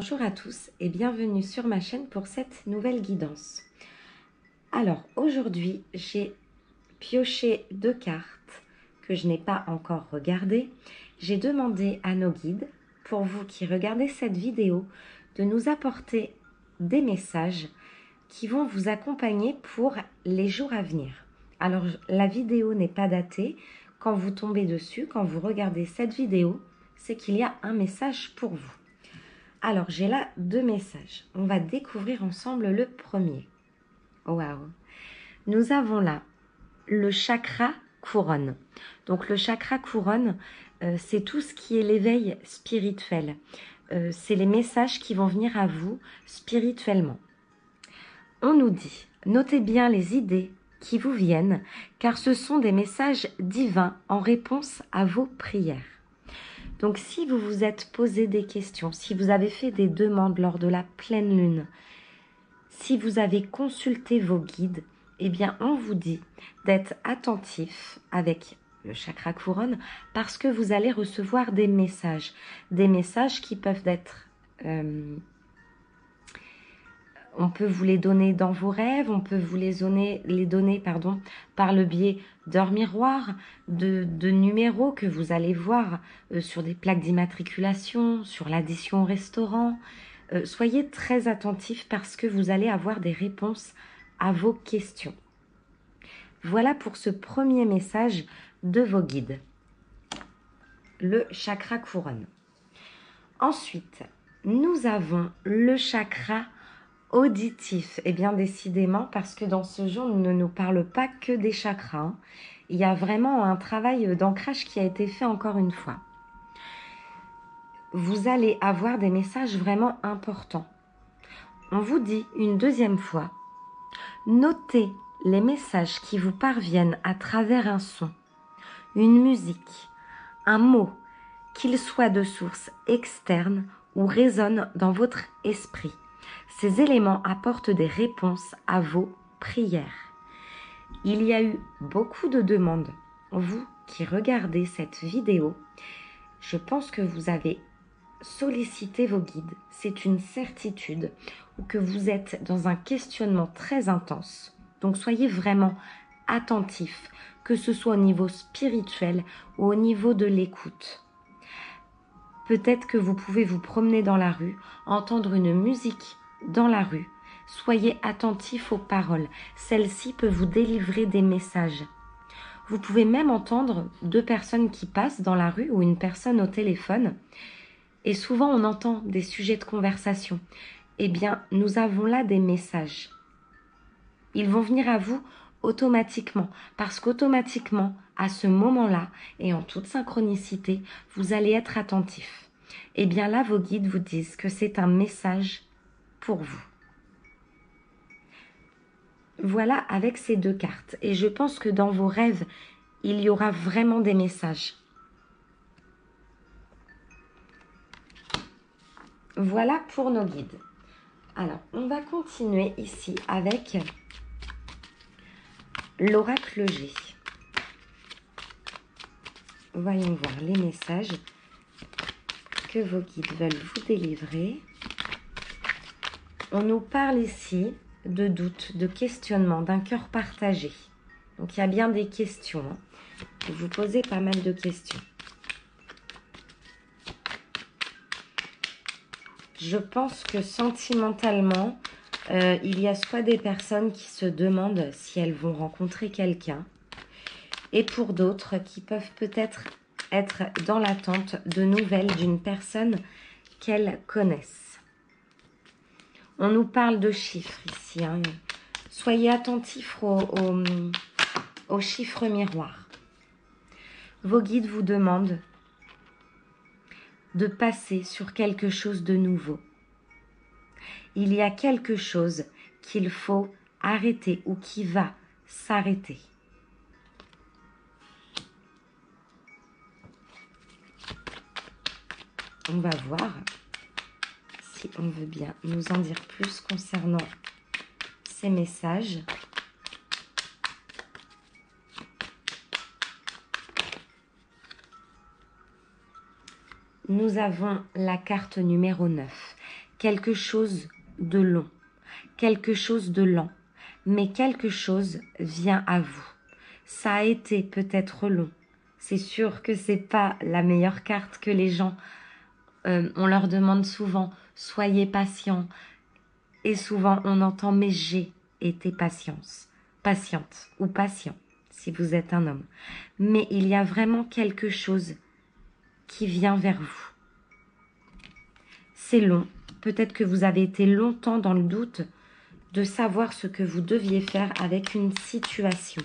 Bonjour à tous et bienvenue sur ma chaîne pour cette nouvelle guidance. Alors aujourd'hui j'ai pioché 2 cartes que je n'ai pas encore regardées. J'ai demandé à nos guides, pour vous qui regardez cette vidéo, de nous apporter des messages qui vont vous accompagner pour les jours à venir. Alors la vidéo n'est pas datée. Quand vous tombez dessus, quand vous regardez cette vidéo, c'est qu'il y a un message pour vous. Alors, j'ai là 2 messages. On va découvrir ensemble le premier. Waouh! Nous avons là le chakra couronne. Donc, le chakra couronne, c'est tout ce qui est l'éveil spirituel. C'est les messages qui vont venir à vous spirituellement. On nous dit, notez bien les idées qui vous viennent, car ce sont des messages divins en réponse à vos prières. Donc, si vous vous êtes posé des questions, si vous avez fait des demandes lors de la pleine lune, si vous avez consulté vos guides, eh bien, on vous dit d'être attentif avec le chakra couronne parce que vous allez recevoir des messages qui peuvent être... on peut vous les donner dans vos rêves, on peut vous les donner par le biais d'heures miroirs, de numéros que vous allez voir sur des plaques d'immatriculation, sur l'addition au restaurant. Soyez très attentifs parce que vous allez avoir des réponses à vos questions. Voilà pour ce premier message de vos guides. Le chakra couronne. Ensuite, nous avons le chakra auditif. Et bien décidément, parce que dans ce jour, on ne nous parle pas que des chakras. Hein. Il y a vraiment un travail d'ancrage qui a été fait encore une fois. Vous allez avoir des messages vraiment importants. On vous dit une deuxième fois, notez les messages qui vous parviennent à travers un son, une musique, un mot, qu'il soit de source externe ou résonne dans votre esprit. Ces éléments apportent des réponses à vos prières. Il y a eu beaucoup de demandes. Vous qui regardez cette vidéo, je pense que vous avez sollicité vos guides. C'est une certitude ou que vous êtes dans un questionnement très intense. Donc soyez vraiment attentifs, que ce soit au niveau spirituel ou au niveau de l'écoute. Peut-être que vous pouvez vous promener dans la rue, entendre une musique dans la rue. Soyez attentifs aux paroles. Celle-ci peut vous délivrer des messages. Vous pouvez même entendre 2 personnes qui passent dans la rue ou une personne au téléphone. Et souvent, on entend des sujets de conversation. Eh bien, nous avons là des messages. Ils vont venir à vous automatiquement. Parce qu'automatiquement, à ce moment-là, et en toute synchronicité, vous allez être attentif. Eh bien là, vos guides vous disent que c'est un message pour vous. Voilà avec ces 2 cartes. Et je pense que dans vos rêves, il y aura vraiment des messages. Voilà pour nos guides. Alors, on va continuer ici avec l'oracle G. Voyons voir les messages que vos guides veulent vous délivrer. On nous parle ici de doutes, de questionnements, d'un cœur partagé. Donc, il y a bien des questions. Hein. Vous vous posez pas mal de questions. Je pense que sentimentalement, il y a soit des personnes qui se demandent si elles vont rencontrer quelqu'un, et pour d'autres qui peuvent peut-être être dans l'attente de nouvelles d'une personne qu'elles connaissent. On nous parle de chiffres ici. Hein. Soyez attentifs aux chiffres miroirs. Vos guides vous demandent de passer sur quelque chose de nouveau. Il y a quelque chose qu'il faut arrêter ou qui va s'arrêter. On va voir si on veut bien nous en dire plus concernant ces messages. Nous avons la carte numéro 9. quelque chose de long, quelque chose de lent, mais quelque chose vient à vous. Ça a été peut-être long. C'est sûr que c'est pas la meilleure carte que les gens, on leur demande souvent, soyez patient. Et souvent on entend, mais j'ai été patiente ou patient, si vous êtes un homme. Mais il y a vraiment quelque chose qui vient vers vous. C'est long. Peut-être que vous avez été longtemps dans le doute de savoir ce que vous deviez faire avec une situation.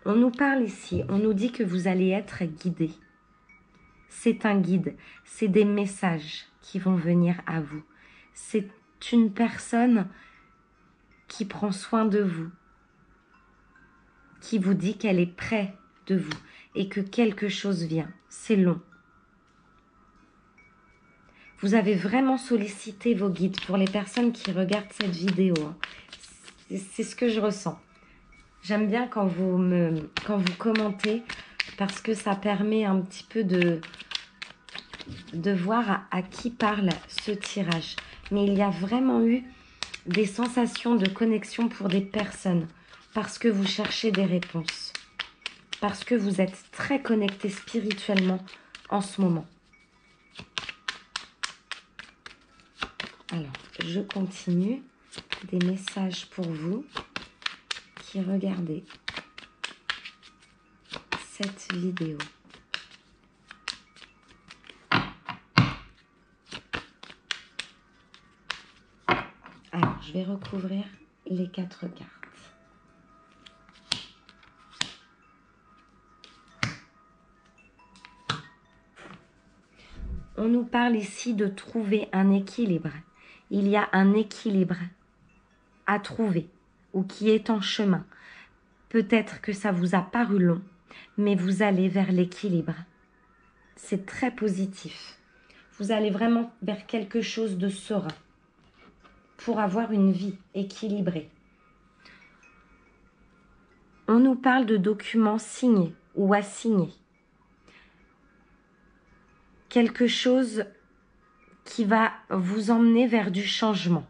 On nous parle ici, on nous dit que vous allez être guidé. C'est un guide, c'est des messages qui vont venir à vous. C'est une personne qui prend soin de vous, qui vous dit qu'elle est près de vous et que quelque chose vient. C'est long. Vous avez vraiment sollicité vos guides pour les personnes qui regardent cette vidéo. C'est ce que je ressens. J'aime bien quand vous commentez parce que ça permet un petit peu de voir à qui parle ce tirage. Mais il y a vraiment eu des sensations de connexion pour des personnes parce que vous cherchez des réponses. Parce que vous êtes très connecté spirituellement en ce moment. Alors, je continue. Des messages pour vous qui regardez cette vidéo. Alors, je vais recouvrir les 4 cartes. On nous parle ici de trouver un équilibre. Il y a un équilibre à trouver ou qui est en chemin. Peut-être que ça vous a paru long, mais vous allez vers l'équilibre. C'est très positif. Vous allez vraiment vers quelque chose de serein pour avoir une vie équilibrée. On nous parle de documents signés ou assignés. Quelque chose qui va vous emmener vers du changement.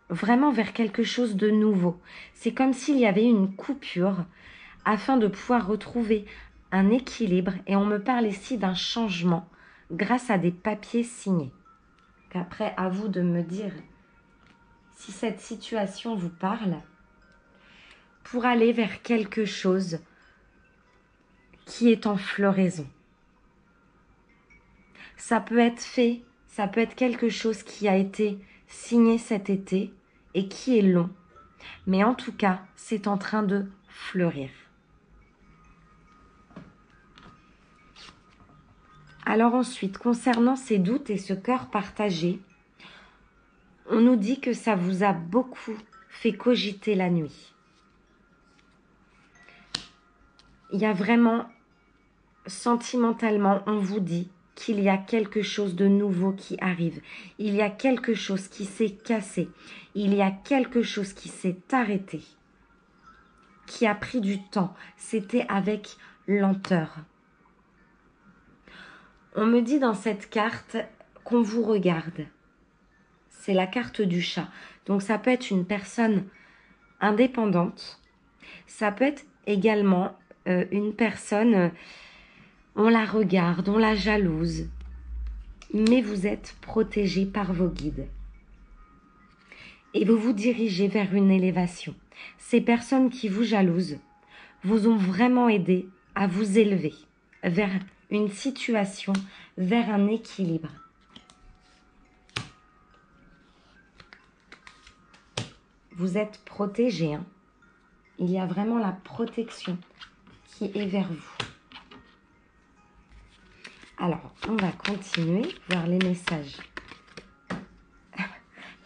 Vraiment vers quelque chose de nouveau. C'est comme s'il y avait une coupure afin de pouvoir retrouver un équilibre. Et on me parle ici d'un changement grâce à des papiers signés. Qu'après, à vous de me dire si cette situation vous parle, pour aller vers quelque chose qui est en floraison. Ça peut être fait, ça peut être quelque chose qui a été signé cet été et qui est long. Mais en tout cas, c'est en train de fleurir. Alors ensuite, concernant ces doutes et ce cœur partagé, on nous dit que ça vous a beaucoup fait cogiter la nuit. Il y a vraiment, sentimentalement, on vous dit qu'il y a quelque chose de nouveau qui arrive. Il y a quelque chose qui s'est cassé. Il y a quelque chose qui s'est arrêté. Qui a pris du temps. C'était avec lenteur. On me dit dans cette carte qu'on vous regarde. C'est la carte du chat. Donc ça peut être une personne indépendante. Ça peut être également une personne... on la regarde, on la jalouse, mais vous êtes protégé par vos guides. Et vous vous dirigez vers une élévation. Ces personnes qui vous jalousent vous ont vraiment aidé à vous élever vers une situation, vers un équilibre. Vous êtes protégé, hein. Il y a vraiment la protection qui est vers vous. Alors, on va continuer, voir les messages.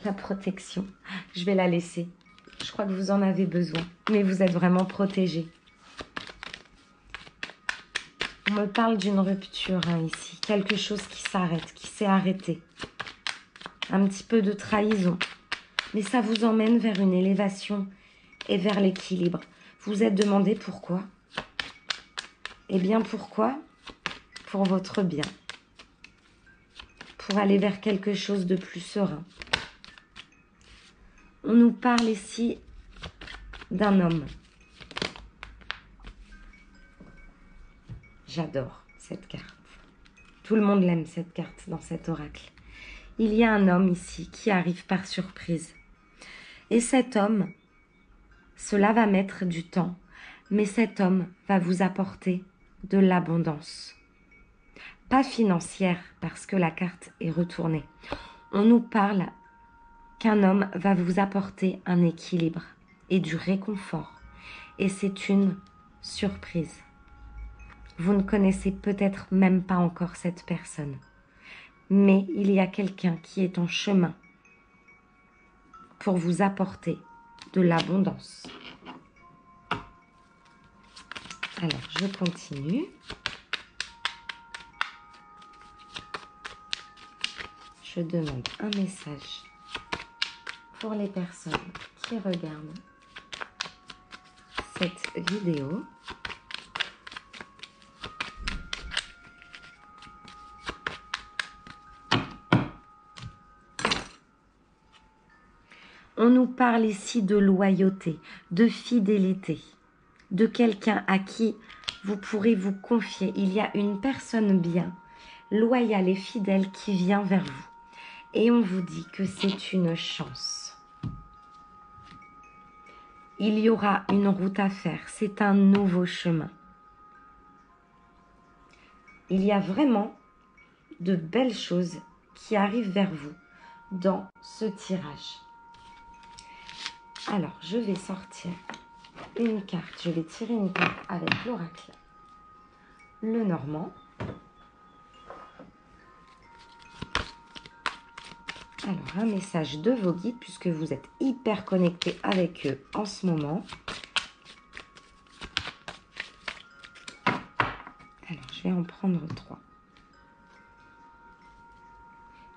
La protection, je vais la laisser. Je crois que vous en avez besoin, mais vous êtes vraiment protégé. On me parle d'une rupture hein, ici. Quelque chose qui s'arrête, qui s'est arrêté. Un petit peu de trahison. Mais ça vous emmène vers une élévation et vers l'équilibre. Vous vous êtes demandé pourquoi? Eh bien, pourquoi? Pour votre bien. pour aller vers quelque chose de plus serein. On nous parle ici d'un homme. J'adore cette carte. Tout le monde l'aime, cette carte, dans cet oracle. Il y a un homme ici qui arrive par surprise. Et cet homme, cela va mettre du temps, mais cet homme va vous apporter de l'abondance. Pas financière, parce que la carte est retournée. On nous parle qu'un homme va vous apporter un équilibre et du réconfort. Et c'est une surprise. Vous ne connaissez peut-être même pas encore cette personne. Mais il y a quelqu'un qui est en chemin pour vous apporter de l'abondance. Alors, je continue. Je demande un message pour les personnes qui regardent cette vidéo. On nous parle ici de loyauté, de fidélité, de quelqu'un à qui vous pourrez vous confier. Il y a une personne bien, loyale et fidèle qui vient vers vous. Et on vous dit que c'est une chance. Il y aura une route à faire, c'est un nouveau chemin. Il y a vraiment de belles choses qui arrivent vers vous dans ce tirage. Alors, je vais sortir une carte. Je vais tirer une carte avec l'oracle Le Normand. Alors, un message de vos guides, puisque vous êtes hyper connectés avec eux en ce moment. Alors, je vais en prendre 3.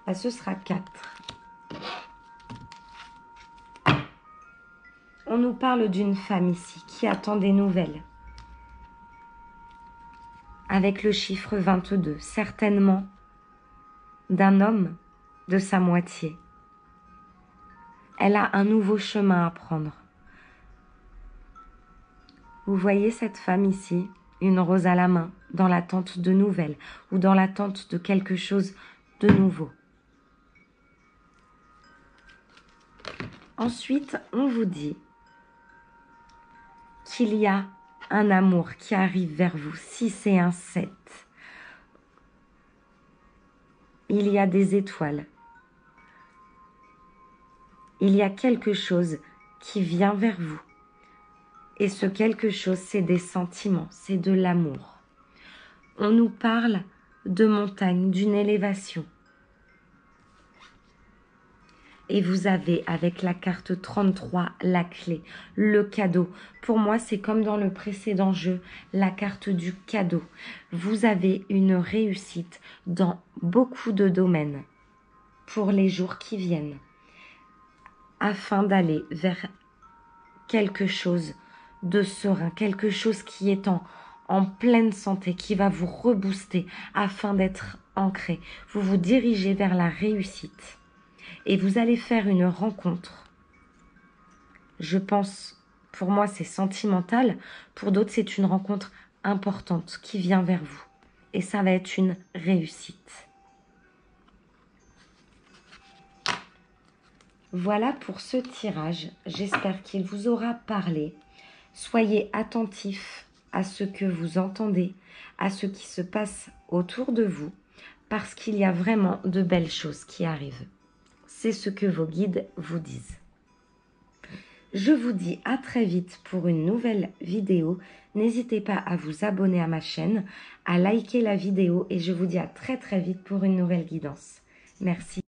Là, ce sera 4. On nous parle d'une femme ici qui attend des nouvelles. Avec le chiffre 22, certainement d'un homme de sa moitié. Elle a un nouveau chemin à prendre. Vous voyez cette femme ici, une rose à la main, dans l'attente de nouvelles ou dans l'attente de quelque chose de nouveau. Ensuite, on vous dit qu'il y a un amour qui arrive vers vous. Si c'est un 7, il y a des étoiles. Il y a quelque chose qui vient vers vous. Et ce quelque chose, c'est des sentiments, c'est de l'amour. On nous parle de montagne, d'une élévation. Et vous avez, avec la carte 33, la clé, le cadeau. Pour moi, c'est comme dans le précédent jeu, la carte du cadeau. Vous avez une réussite dans beaucoup de domaines pour les jours qui viennent, afin d'aller vers quelque chose de serein, quelque chose qui est en pleine santé, qui va vous rebooster afin d'être ancré. Vous vous dirigez vers la réussite. Et vous allez faire une rencontre. Je pense, pour moi, c'est sentimental. Pour d'autres, c'est une rencontre importante qui vient vers vous. Et ça va être une réussite. Voilà pour ce tirage. J'espère qu'il vous aura parlé. Soyez attentifs à ce que vous entendez, à ce qui se passe autour de vous, parce qu'il y a vraiment de belles choses qui arrivent. C'est ce que vos guides vous disent. Je vous dis à très vite pour une nouvelle vidéo. N'hésitez pas à vous abonner à ma chaîne, à liker la vidéo et je vous dis à très vite pour une nouvelle guidance. Merci.